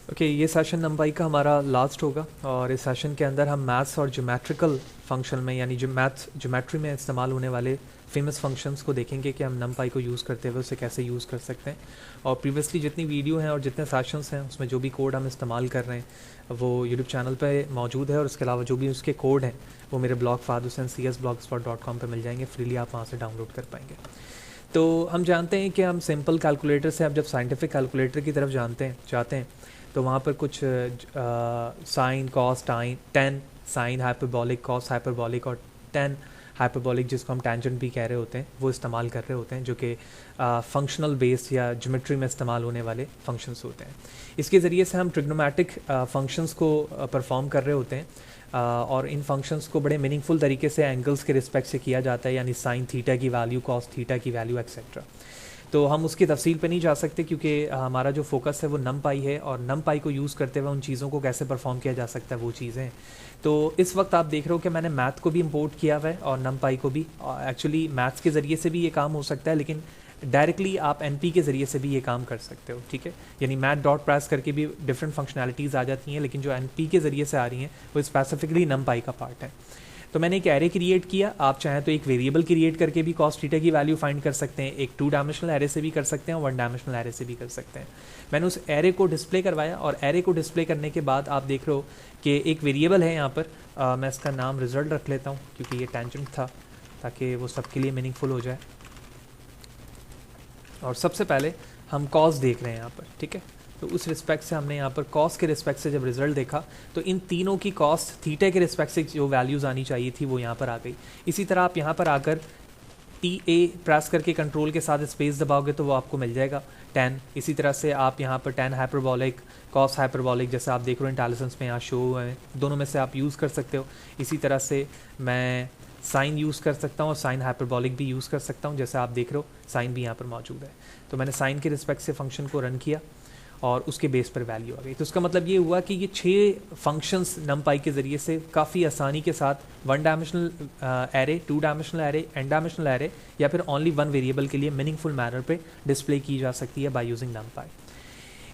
Okay, ये session नंपाई का हमारा लास्ट होगा और इस सेशन के अंदर हम मैथ्स और ज्योमेट्रिकल फंक्शन में यानी जो मैथ्स ज्योमेट्री में इस्तेमाल होने वाले फेमस फंक्शंस को देखेंगे कि हम नंपाई को यूज़ करते हुए उसे कैसे यूज़ कर सकते हैं। और प्रीवियसली जितनी वीडियो हैं और जितने सेशंस हैं उसमें जो भी कोड हम इस्तेमाल कर रहे हैं वो यूट्यूब चैनल पे मौजूद है और इसके अलावा जो भी उसके कोड हैं वो मेरे ब्लॉग fahadhussain.cs.blogspot.com पे मिल जाएंगे, फ्रीली आप वहाँ से डाउनलोड कर पाएंगे। तो हम जानते हैं कि हम सिंपल कैलकुलेटर से अब जब साइंटिफिक कैलकुलेटर की तरफ जाते हैं तो वहाँ पर कुछ sine cos tan sign hyperbolic cos hyperbolic और टेन हाइपरबॉलिक जिसको हम टेंजेंट भी कह रहे होते हैं वो इस्तेमाल कर रहे होते हैं, जो कि फंक्शनल बेस्ड या ज्योमेट्री में इस्तेमाल होने वाले फंक्शंस होते हैं। इसके ज़रिए से हम ट्रिग्नोमेट्रिक फंक्शंस को परफॉर्म कर रहे होते हैं और इन फंक्शंस को बड़े मीनिंगफुल तरीके से एंगल्स के रिस्पेक्ट से किया जाता है, यानी साइन थीटा की वैल्यू कॉस थीटा की वैल्यू एक्सेट्रा। तो हम उसकी तफसील पे नहीं जा सकते क्योंकि हमारा जो फोकस है वो नम पाई है और नम पाई को यूज़ करते हुए उन चीज़ों को कैसे परफॉर्म किया जा सकता है वो चीज़ें। तो इस वक्त आप देख रहे हो कि मैंने मैथ को भी इंपोर्ट किया हुआ है और नम पाई को भी। एक्चुअली मैथ्स के ज़रिए से भी ये काम हो सकता है, लेकिन डायरेक्टली आप एनपी के ज़रिए से भी ये काम कर सकते हो, ठीक है। यानी मैथ डॉट प्रेस करके भी डिफरेंट फंक्शनैलिटीज़ आ जाती हैं, लेकिन जो एनपी के ज़रिए से आ रही हैं वो स्पेसिफिकली नम पाई का पार्ट है। तो मैंने एक एरे क्रिएट किया, आप चाहें तो एक वेरिएबल क्रिएट करके भी कॉस थीटा की वैल्यू फाइंड कर सकते हैं, एक 2 डायमेंशनल एरे से भी कर सकते हैं, 1 डायमेंशनल एरे से भी कर सकते हैं। मैंने उस एरे को डिस्प्ले करवाया और एरे को डिस्प्ले करने के बाद आप देख रहे हो कि एक वेरिएबल है यहाँ पर। मैं इसका नाम रिजल्ट रख लेता हूँ क्योंकि ये टेंजेंट था ताकि वो सबके लिए मीनिंगफुल हो जाए। और सबसे पहले हम कॉस देख रहे हैं यहाँ पर, ठीक है। तो उस रिस्पेक्ट से हमने यहाँ पर कॉस के रिस्पेक्ट से जब रिजल्ट देखा तो इन तीनों की कॉस थीटा के रिस्पेक्ट से जो वैल्यूज़ आनी चाहिए थी वो यहाँ पर आ गई। इसी तरह आप यहाँ पर आकर TA प्रेस करके कंट्रोल के साथ स्पेस दबाओगे तो वो आपको मिल जाएगा 10। इसी तरह से आप यहाँ पर 10 हाइपरबॉलिक कॉस हाइपरबॉलिक जैसे आप देख रहे हो इंटेलिजेंस में यहाँ शो हुए हैं, दोनों में से आप यूज़ कर सकते हो। इसी तरह से मैं साइन यूज़ कर सकता हूँ और साइन हाइपरबॉलिक भी यूज़ कर सकता हूँ, जैसे आप देख रहे हो साइन भी यहाँ पर मौजूद है। तो मैंने साइन के रिस्पेक्ट से फंक्शन को रन किया और उसके बेस पर वैल्यू आ गई। तो उसका मतलब ये हुआ कि ये 6 फंक्शंस नमपाई के ज़रिए से काफ़ी आसानी के साथ 1 dimensional array, 2 dimensional array, n dimensional array या फिर ओनली 1 वेरिएबल के लिए मीनिंगफुल मैनर पे डिस्प्ले की जा सकती है बाय यूजिंग नमपाई।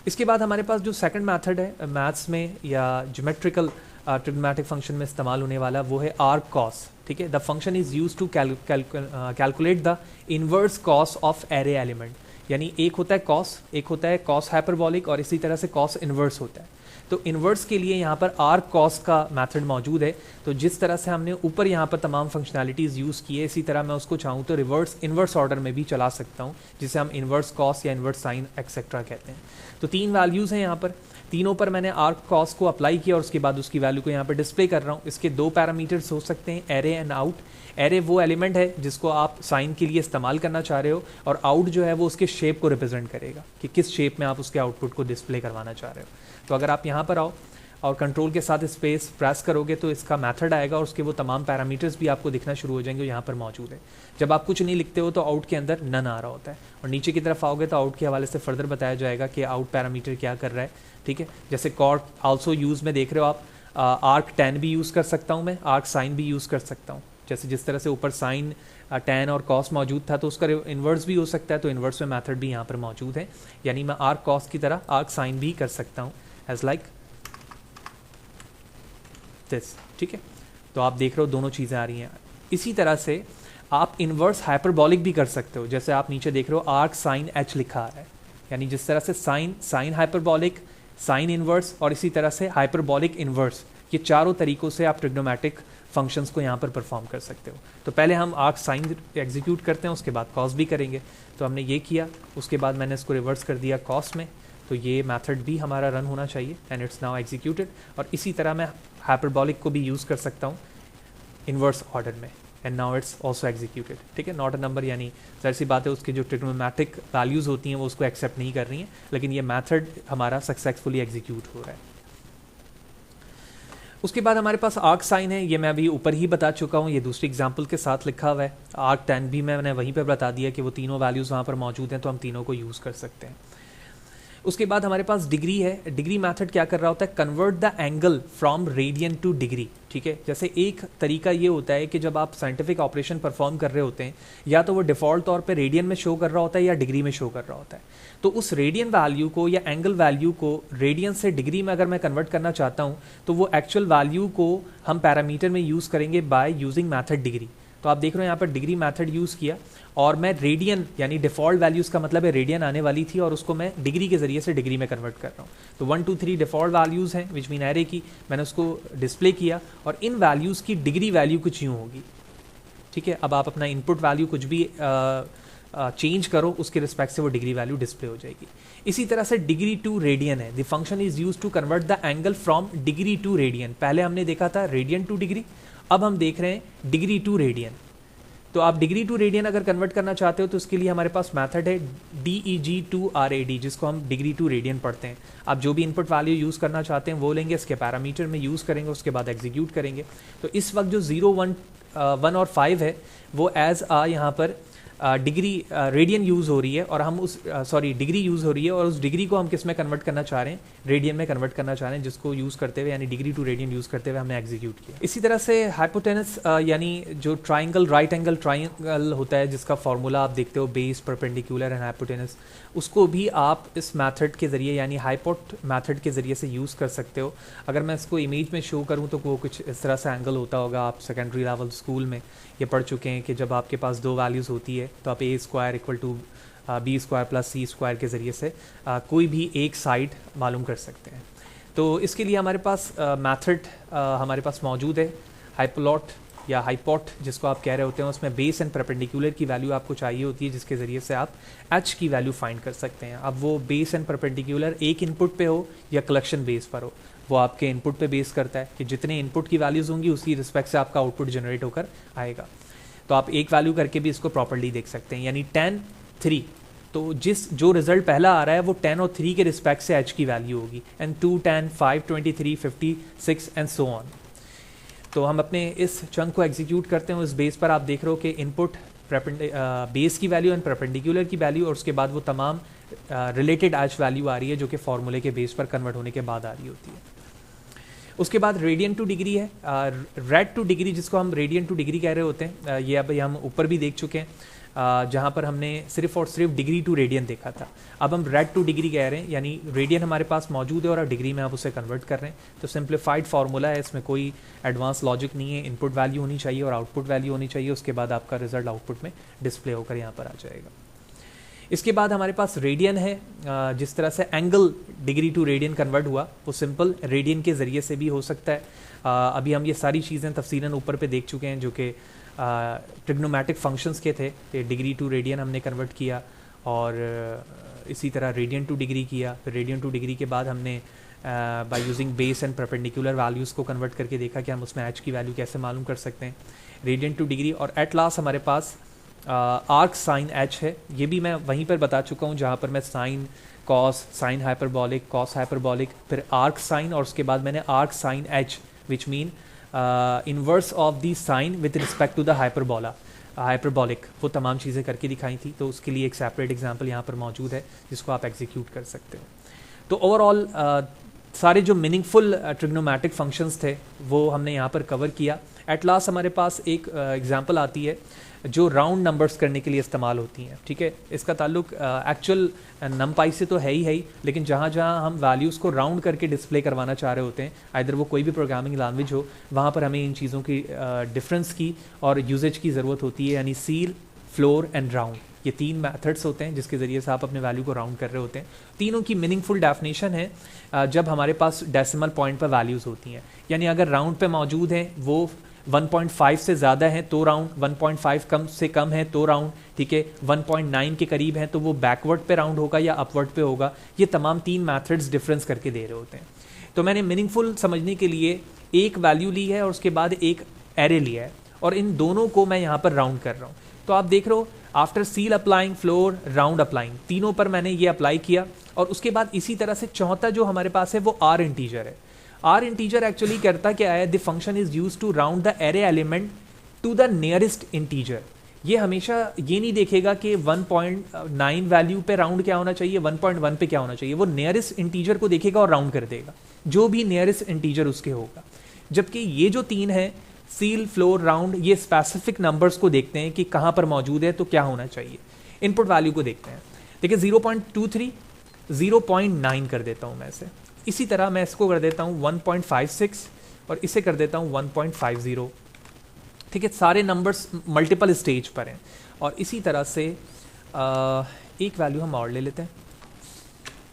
इसके बाद हमारे पास जो सेकंड मेथड है मैथ्स में या ज्योमेट्रिकल ट्रिग्नोमेट्रिक फंक्शन में इस्तेमाल होने वाला वो है आर्क कॉस, ठीक है। The function is use to calculate the inverse cos of array element. यानी एक होता है कॉस, एक होता है कॉस हाइपरबॉलिक और इसी तरह से कॉस इन्वर्स होता है। तो इन्वर्स के लिए यहाँ पर आर्क कॉस का मेथड मौजूद है। तो जिस तरह से हमने ऊपर यहाँ पर तमाम फंक्शनैलिटीज़ यूज़ की है, इसी तरह मैं उसको चाहूँ तो रिवर्स इन्वर्स ऑर्डर में भी चला सकता हूँ, जिसे हम इन्वर्स कॉस या इन्वर्स साइन एक्सेट्रा कहते हैं। तो 3 वैल्यूज़ हैं यहाँ पर, तीनों पर मैंने आर्क कॉस को अप्लाई किया और उसके बाद उसकी वैल्यू को यहाँ पर डिस्प्ले कर रहा हूँ। इसके 2 पैरामीटर्स हो सकते हैं, एरे एंड आउट। एरे वो एलिमेंट है जिसको आप साइन के लिए इस्तेमाल करना चाह रहे हो और आउट जो है वो उसके शेप को रिप्रेजेंट करेगा कि किस शेप में आप उसके आउटपुट को डिस्प्ले करवाना चाह रहे हो। तो अगर आप यहाँ पर आओ और कंट्रोल के साथ स्पेस प्रेस करोगे तो इसका मेथड आएगा और उसके वो तमाम पैरामीटर्स भी आपको दिखना शुरू हो जाएंगे, यहाँ पर मौजूद है। जब आप कुछ नहीं लिखते हो तो आउट के अंदर नन आ रहा होता है और नीचे की तरफ आओगे तो आउट के हवाले से फर्दर बताया जाएगा कि आउट पैरामीटर क्या कर रहा है, ठीक है। जैसे कॉट आल्सो यूज़ में देख रहे हो आप, आर्क 10 भी यूज़ कर सकता हूँ मैं, आर्क साइन भी यूज़ कर सकता हूँ। जैसे जिस तरह से ऊपर साइन 10 और कॉस मौजूद था तो उसका इन्वर्स भी हो सकता है, तो इन्वर्स में मेथड भी यहाँ पर मौजूद है। यानी मैं आर्क कॉस की तरह आर्क साइन भी कर सकता हूँ एज लाइक दिस, ठीक है। तो आप देख रहे हो दोनों चीज़ें आ रही हैं। इसी तरह से आप इन्वर्स हाइपरबॉलिक भी कर सकते हो, जैसे आप नीचे देख रहे हो आर्क साइन H लिखा आ रहा है। यानी जिस तरह से साइन हाइपरबॉलिक, साइन इन्वर्स और इसी तरह से हाइपरबॉलिक इन्वर्स, ये चारों तरीक़ों से आप ट्रिग्नोमेट्रिक फंक्शंस को यहाँ पर परफॉर्म कर सकते हो। तो पहले हम आर्क साइन एग्जीक्यूट करते हैं, उसके बाद कॉस भी करेंगे। तो हमने ये किया, उसके बाद मैंने इसको रिवर्स कर दिया कॉस में, तो ये मेथड भी हमारा रन होना चाहिए एंड इट्स नाउ एग्जीक्यूटेड। और इसी तरह मैं हाइपरबॉलिक को भी यूज़ कर सकता हूँ इन्वर्स ऑर्डर में and now it's also executed, ठीक है। नॉट अ नंबर, यानी जाहिर सी बात है उसके जो ट्रिग्नोमेट्रिक वैल्यूज़ होती हैं वो उसको एक्सेप्ट नहीं कर रही हैं, लेकिन ये मेथड हमारा सक्सेसफुली एग्जीक्यूट हो रहा है। उसके बाद हमारे पास आर्क साइन है, ये मैं अभी ऊपर ही बता चुका हूँ, ये दूसरी एग्जांपल के साथ लिखा हुआ है। आर्क 10 भी मैंने वहीं पर बता दिया कि वो तीनों वैल्यूज़ वहाँ पर मौजूद हैं, तो हम तीनों को यूज़ कर सकते हैं। उसके बाद हमारे पास डिग्री है। डिग्री मेथड क्या कर रहा होता है, convert the angle from radian two degree. ठीक है, जैसे एक तरीका ये होता है कि जब आप साइंटिफिक ऑपरेशन परफॉर्म कर रहे होते हैं, या तो वो डिफ़ॉल्ट तौर पे रेडियन में शो कर रहा होता है या डिग्री में शो कर रहा होता है। तो उस रेडियन वैल्यू को या एंगल वैल्यू को रेडियन से डिग्री में अगर मैं कन्वर्ट करना चाहता हूँ, तो वो एक्चुअल वैल्यू को हम पैरामीटर में यूज़ करेंगे बाय यूजिंग मैथड डिग्री। तो आप देख रहे हो यहाँ पर डिग्री मेथड यूज़ किया, और मैं रेडियन यानी डिफ़ॉल्ट वैल्यूज़ का मतलब है रेडियन आने वाली थी, और उसको मैं डिग्री के ज़रिए से डिग्री में कन्वर्ट कर रहा हूँ। तो 1 2 3 डिफ़ॉल्ट वैल्यूज़ हैं विच मीन एरे की, मैंने उसको डिस्प्ले किया, और इन वैल्यूज़ की डिग्री वैल्यू कुछ यूँ होगी। ठीक है, अब आप अपना इनपुट वैल्यू कुछ भी चेंज करो, उसके रिस्पेक्ट से वो डिग्री वैल्यू डिस्प्ले हो जाएगी। इसी तरह से डिग्री टू रेडियन है। The function is use to convert the angle from degree to radian. पहले हमने देखा था रेडियन टू डिग्री, अब हम देख रहे हैं डिग्री टू रेडियन। तो आप डिग्री टू रेडियन अगर कन्वर्ट करना चाहते हो तो उसके लिए हमारे पास मेथड है DEG2RAD, जिसको हम डिग्री टू रेडियन पढ़ते हैं। आप जो भी इनपुट वैल्यू यूज़ करना चाहते हैं वो लेंगे, इसके पैरामीटर में यूज़ करेंगे, उसके बाद एग्जीक्यूट करेंगे। तो इस वक्त जो 0 1 और 5 है वो एज यहाँ पर डिग्री रेडियन यूज़ हो रही है, और हम उस डिग्री यूज़ हो रही है, और उस डिग्री को हम किस में कन्वर्ट करना चाह रहे हैं, रेडियन में कन्वर्ट करना चाह रहे हैं, जिसको यूज़ करते हुए यानी डिग्री टू रेडियन यूज़ करते हुए हमने एग्जीक्यूट किया। इसी तरह से हाइपोटेनस यानी जो ट्राइंगल राइट एंगल ट्राइंगल होता है, जिसका फॉर्मूला आप देखते हो बेस परपेंडिकुलर एंड हाइपोटेनस, उसको भी आप इस मेथड के ज़रिए यानी हाइपोट मेथड के ज़रिए से यूज़ कर सकते हो। अगर मैं इसको इमेज में शो करूँ तो वो कुछ इस तरह से एंगल होता होगा। आप सेकेंडरी लेवल स्कूल में ये पढ़ चुके हैं कि जब आपके पास दो वैल्यूज़ होती है तो आप A² = B² + C² के ज़रिए से कोई भी एक साइड मालूम कर सकते हैं। तो इसके लिए हमारे पास मेथड हमारे पास मौजूद है, हाइपोलॉट या हाइपोट जिसको आप कह रहे होते हैं। उसमें बेस एंड परपेंडिकुलर की वैल्यू आपको चाहिए होती है, जिसके ज़रिए से आप H की वैल्यू फाइंड कर सकते हैं। अब वो बेस एंड परपेंडिकुलर एक इनपुट पे हो या कलेक्शन बेस पर हो, वो आपके इनपुट पे बेस करता है कि जितने इनपुट की वैल्यूज़ होंगी उसी रिस्पेक्ट से आपका आउटपुट जनरेट होकर आएगा। तो आप एक वैल्यू करके भी इसको प्रॉपर्ली देख सकते हैं, यानी 10 3, तो जो रिजल्ट पहला आ रहा है वो 10 और 3 के रिस्पेक्ट से H की वैल्यू होगी, एंड 2 10 5 23 56 एंड सो ऑन। तो हम अपने इस चंक को एग्जीक्यूट करते हैं। उस बेस पर आप देख रहे हो कि इनपुट बेस की वैल्यू एंड परपेंडिकुलर की वैल्यू, और उसके बाद वो तमाम रिलेटेड H वैल्यू आ रही है जो कि फॉर्मूले के बेस पर कन्वर्ट होने के बाद आ रही होती है। उसके बाद रेडियन टू डिग्री है, रेड टू डिग्री जिसको हम रेडियन टू डिग्री कह रहे होते हैं। ये अब हम ऊपर भी देख चुके हैं, जहाँ पर हमने सिर्फ और सिर्फ डिग्री टू रेडियन देखा था। अब हम रेड टू डिग्री कह रहे हैं, यानी रेडियन हमारे पास मौजूद है और डिग्री में आप उसे कन्वर्ट कर रहे हैं। तो सिंप्लीफाइड फार्मूला है, इसमें कोई एडवांस लॉजिक नहीं है। इनपुट वैल्यू होनी चाहिए और आउटपुट वैल्यू होनी चाहिए, उसके बाद आपका रिजल्ट आउटपुट में डिस्प्ले होकर यहाँ पर आ जाएगा। इसके बाद हमारे पास रेडियन है। जिस तरह से angle degree to radian convert हुआ वो सिंपल रेडियन के ज़रिए से भी हो सकता है। अभी हम ये सारी चीज़ें तफसीलन ऊपर पे देख चुके हैं जो कि ट्रिग्नोमेट्रिक फंक्शंस के थे। तो डिग्री टू रेडियन हमने कन्वर्ट किया, और इसी तरह रेडियन टू डिग्री किया। फिर रेडियन टू डिग्री के बाद हमने by using base and perpendicular values को कन्वर्ट करके देखा कि हम उसमें H की वैल्यू कैसे मालूम कर सकते हैं, रेडियन टू डिग्री। और एट लास्ट हमारे पास आर्क साइन H है। ये भी मैं वहीं पर बता चुका हूँ जहाँ पर मैं sine cos, sine hyperbolic, cos hyperbolic, फिर आर्क साइन, और उसके बाद मैंने arc sine H which mean inverse of the sine with respect to the hyperbolic, वो तमाम चीज़ें करके दिखाई थी। तो उसके लिए एक सेपरेट एग्जाम्पल यहाँ पर मौजूद है जिसको आप एग्जीक्यूट कर सकते हो। तो ओवरऑल सारे जो मीनिंगफुल ट्रिग्नोमेट्रिक फंक्शंस थे वो हमने यहाँ पर कवर किया। एट लास्ट हमारे पास एक एग्जांपल आती है जो राउंड नंबर्स करने के लिए इस्तेमाल होती हैं। ठीक है, इसका ताल्लुक एक्चुअल नमपाई से तो है ही, लेकिन जहाँ जहाँ हम वैल्यूज़ को राउंड करके डिस्प्ले करवाना चाह रहे होते हैं, आइदर वो कोई भी प्रोग्रामिंग लैंग्वेज हो, वहाँ पर हमें इन चीज़ों की डिफरेंस की और यूजेज की ज़रूरत होती है। यानी सील, फ्लोर एंड राउंड, ये 3 मेथड्स होते हैं जिसके ज़रिए से आप अपने वैल्यू को राउंड कर रहे होते हैं। तीनों की मीनिंगफुल डेफिनेशन है जब हमारे पास डेसिमल पॉइंट पर वैल्यूज़ होती हैं। यानी अगर राउंड पे मौजूद हैं वो 1.5 से ज़्यादा है तो राउंड, 1.5 कम से कम है तो राउंड, ठीक है, 1.9 के करीब है तो वो बैकवर्ड पे राउंड होगा या अपवर्ड पे होगा। ये तमाम 3 मेथड्स डिफरेंस करके दे रहे होते हैं। तो मैंने मीनिंगफुल समझने के लिए एक वैल्यू ली है और उसके बाद एक एरे लिया है, और इन दोनों को मैं यहाँ पर राउंड कर रहा हूँ। तो आप देख रहे हो after seal applying, floor, round applying, तीनों पर मैंने ये अप्लाई किया। और उसके बाद इसी तरह से चौथा जो हमारे पास है वो आर इंटीजर है। आर इंटीजर एक्चुअली करता क्या है, the function is use to round the array element to the nearest integer. ये हमेशा ये नहीं देखेगा कि 1.9 वैल्यू पे राउंड क्या होना चाहिए, 1.1 पे क्या होना चाहिए, वो नियरेस्ट इंटीजर को देखेगा और राउंड कर देगा, जो भी नियरेस्ट इंटीजर उसके होगा। जबकि ये जो तीन है, सील, फ्लोर, राउंड, ये स्पेसिफिक नंबर्स को देखते हैं कि कहाँ पर मौजूद है तो क्या होना चाहिए, इनपुट वैल्यू को देखते हैं। देखिए 0.23, 0.9 कर देता हूँ मैं इसे। इसी तरह मैं इसको कर देता हूँ 1.56 और इसे कर देता हूँ 1.50। ठीक है, सारे नंबर्स मल्टीपल स्टेज पर हैं। और इसी तरह से एक वैल्यू हम और ले लेते हैं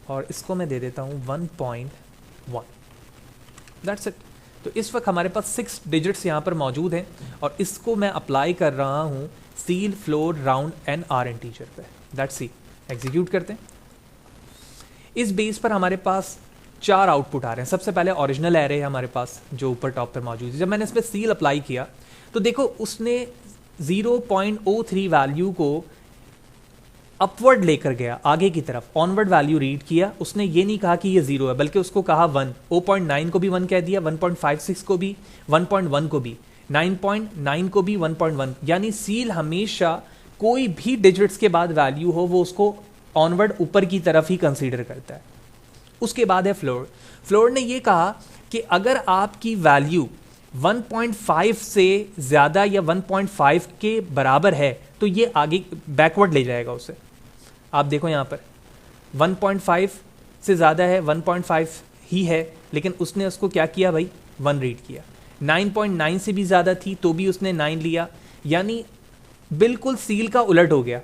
और इसको मैं दे देता हूँ 1.1। That's it. तो इस वक्त हमारे पास 6 डिजिट्स यहाँ पर मौजूद हैं और इसको मैं अप्लाई कर रहा हूँ ceil, floor, round and R integer पे। That's C. एग्जीक्यूट करते हैं। इस बेस पर हमारे पास 4 आउटपुट आ रहे हैं। सबसे पहले ओरिजिनल एरे है हमारे पास जो ऊपर टॉप पर मौजूद है। जब मैंने इस पर सील अप्लाई किया तो देखो उसने 0.03 वैल्यू को अपवर्ड लेकर गया, आगे की तरफ ऑनवर्ड वैल्यू रीड किया। उसने ये नहीं कहा कि ये 0 है, बल्कि उसको कहा 1। 0.9 को भी 1 कह दिया, 1.56 को भी, 1.1 को भी, 9.9 को भी 1.1। यानी सील हमेशा कोई भी डिजिट्स के बाद वैल्यू हो वो उसको ऑनवर्ड ऊपर की तरफ ही कंसीडर करता है। उसके बाद है फ्लोर। फ्लोर ने ये कहा कि अगर आपकी वैल्यू 1.5 से ज़्यादा या 1.5 के बराबर है तो ये आगे बैकवर्ड ले जाएगा उसे। आप देखो यहाँ पर 1.5 से ज़्यादा है, 1.5 ही है, लेकिन उसने उसको क्या किया भाई, 1 रीड किया। 9.9 से भी ज़्यादा थी तो भी उसने 9 लिया। यानी बिल्कुल सील का उलट हो गया।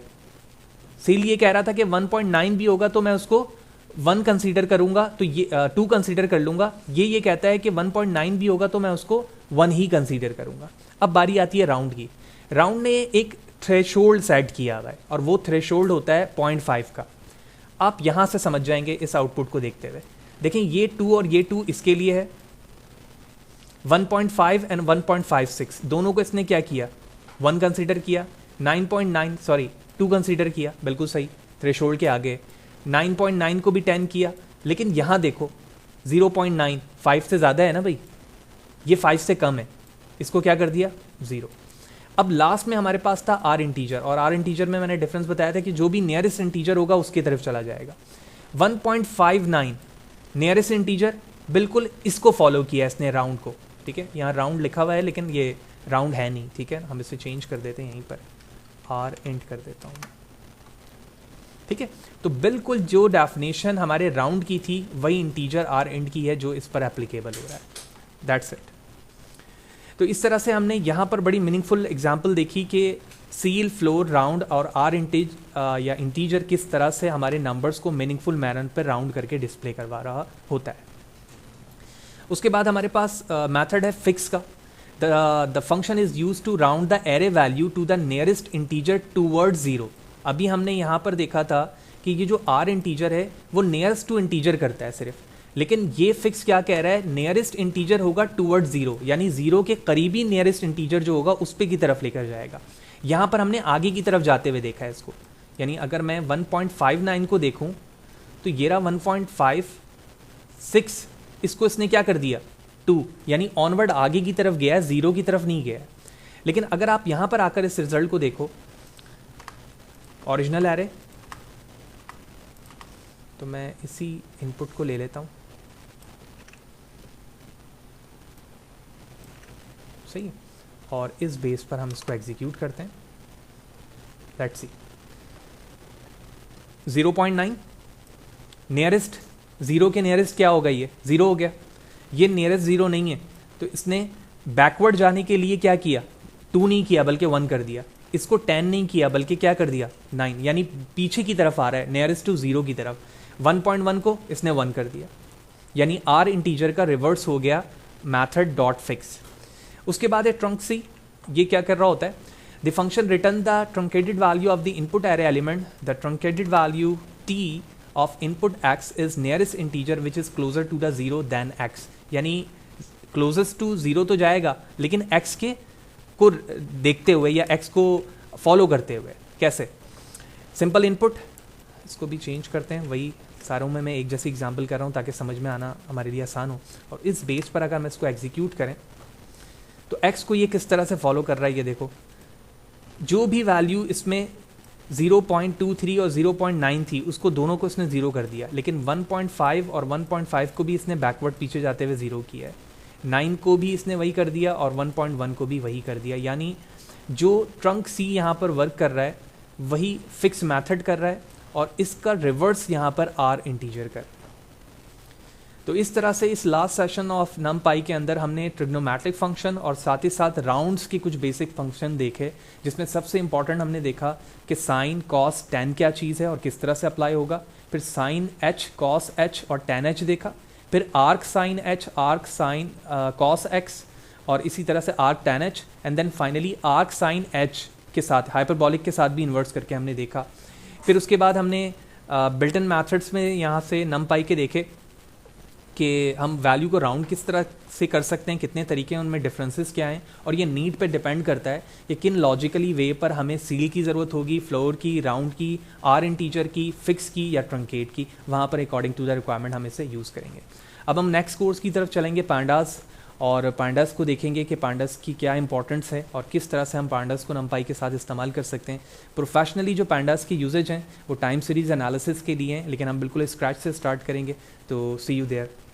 सील ये कह रहा था कि 1.9 भी होगा तो मैं उसको 1 कंसीडर करूंगा, तो ये 2 कंसीडर कर लूंगा। ये कहता है कि 1.9 भी होगा तो मैं उसको 1 ही कंसीडर करूंगा। अब बारी आती है राउंड की। राउंड ने एक थ्रेशोल्ड सेट किया हुआ है और वो थ्रेशोल्ड होता है 0.5 का। आप यहां से समझ जाएंगे इस आउटपुट को देखते हुए। देखें ये 2 और ये 2 इसके लिए है, 1.5 एंड 1.56 दोनों को इसने क्या किया, 1 कंसीडर किया। 2 कंसीडर किया, बिल्कुल सही, थ्रेशोल्ड के आगे। 9.9 को भी 10 किया, लेकिन यहां देखो 0.9 5 से ज़्यादा है ना भाई, ये 5 से कम है, इसको क्या कर दिया 0। अब लास्ट में हमारे पास था आर इंटीजर, और आर इंटीजर में मैंने डिफरेंस बताया था कि जो भी नियरेस्ट इंटीजर होगा उसकी तरफ चला जाएगा। 1.59 नियरेस्ट इंटीजर, बिल्कुल इसको फॉलो किया इसने राउंड को। ठीक है, यहाँ राउंड लिखा हुआ है लेकिन ये राउंड है नहीं। ठीक है, हम इसे चेंज कर देते हैं, यहीं पर आर इंट कर देता हूँ। ठीक है, तो बिल्कुल जो डेफिनेशन हमारे राउंड की थी वही इंटीजर आर इंट की है जो इस पर एप्लीकेबल हो रहा है। That's it. तो इस तरह से हमने यहाँ पर बड़ी मीनिंगफुल एग्जांपल देखी कि सील, फ्लोर, राउंड और आर या इंटीजर किस तरह से हमारे नंबर्स को मीनिंगफुल मैनर पर राउंड करके डिस्प्ले करवा रहा होता है। उसके बाद हमारे पास मेथड है फिक्स का। The function is use to round the array value to the nearest integer toward 0। अभी हमने यहाँ पर देखा था कि ये जो आर इंटीजर है वो नियरेस्ट टू इंटीजर करता है सिर्फ, लेकिन ये फिक्स क्या कह रहा है, नियरेस्ट इंटीजर होगा टूवर्ड 0, यानी 0 के करीबी नियरेस्ट इंटीजर जो होगा उस पे की तरफ लेकर जाएगा। यहाँ पर हमने आगे की तरफ जाते हुए देखा है इसको, यानी अगर मैं 1.59 को देखूँ तो ये रहा 1.56, इसको इसने क्या कर दिया 2, यानी ऑनवर्ड आगे की तरफ गया है, 0 की तरफ नहीं गया है। लेकिन अगर आप यहाँ पर आकर इस रिजल्ट को देखो, ओरिजिनल एरे, तो मैं इसी इनपुट को ले लेता हूँ, सही है, और इस बेस पर हम इसको एग्जीक्यूट करते हैं। लेट्स सी 0.9 नियरेस्ट, 0 के नियरेस्ट क्या होगा, ये 0 हो गया। ये नियरेस्ट 0 नहीं है तो इसने बैकवर्ड जाने के लिए क्या किया, 2 नहीं किया बल्कि 1 कर दिया। इसको 10 नहीं किया बल्कि क्या कर दिया 9, यानी पीछे की तरफ आ रहा है, नियरेस्ट टू 0 की तरफ। 1.1 को इसने 1 कर दिया, यानी आर इंटीजर का रिवर्स हो गया मैथड डॉट फिक्स। उसके बाद है ट्रंक सी। ये क्या कर रहा होता है, the function return the truncated value of the input array element, the truncated value t of input x is nearest integer which is closer to the 0 then x। यानी क्लोजेस्ट टू 0 तो जाएगा लेकिन x के को देखते हुए या x को फॉलो करते हुए। कैसे, सिंपल इनपुट, इसको भी चेंज करते हैं, वही सारों में मैं एक जैसी एग्जांपल कर रहा हूँ ताकि समझ में आना हमारे लिए आसान हो। और इस बेस पर अगर हम इसको एग्जीक्यूट करें तो x को ये किस तरह से फॉलो कर रहा है, ये देखो जो भी वैल्यू इसमें 0.23 और 0.9 थी उसको दोनों को इसने ज़ीरो कर दिया, लेकिन 1.5 और 1.5 को भी इसने बैकवर्ड पीछे जाते हुए ज़ीरो किया है, 9 को भी इसने वही कर दिया और 1.1 को भी वही कर दिया। यानी जो ट्रंक सी यहाँ पर वर्क कर रहा है वही फिक्स मेथड कर रहा है और इसका रिवर्स यहाँ पर आर इंटीजर कर। तो इस तरह से इस लास्ट सेशन ऑफ नमपाई के अंदर हमने ट्रिग्नोमेट्रिक फंक्शन और साथ ही साथ राउंड्स की कुछ बेसिक फंक्शन देखे, जिसमें सबसे इंपॉर्टेंट हमने देखा कि साइन कॉस टेन क्या चीज़ है और किस तरह से अप्लाई होगा, फिर साइन एच कॉस एच और टेन एच देखा, फिर arc sine H arc sine cos X और इसी तरह से arc tan H, and then finally arc sine H के साथ हाइपरबॉलिक के साथ भी इन्वर्स करके हमने देखा। फिर उसके बाद हमने बिल्ट इन मैथड्स में यहाँ से नमपाई के देखे कि हम वैल्यू को राउंड किस तरह से कर सकते हैं, कितने तरीके हैं, उनमें डिफरेंसेस क्या हैं, और ये नीड पे डिपेंड करता है कि किन लॉजिकली वे पर हमें सील की ज़रूरत होगी, फ्लोर की, राउंड की, आर इंटीजर की, फिक्स की या ट्रंकेट की, वहाँ पर अकॉर्डिंग टू द रिक्वायरमेंट हम इसे यूज़ करेंगे। अब हम नेक्स्ट कोर्स की तरफ चलेंगे, पांडास, और पांडास को देखेंगे कि पांडास की क्या इंपॉर्टेंस है और किस तरह से हम पांडास को नमपाई के साथ इस्तेमाल कर सकते हैं। प्रोफेशनली जो पांडास की यूजेज हैं वो टाइम सीरीज़ एनालिसिस के लिए हैं, लेकिन हम बिल्कुल स्क्रैच से स्टार्ट करेंगे। तो सी यू देयर।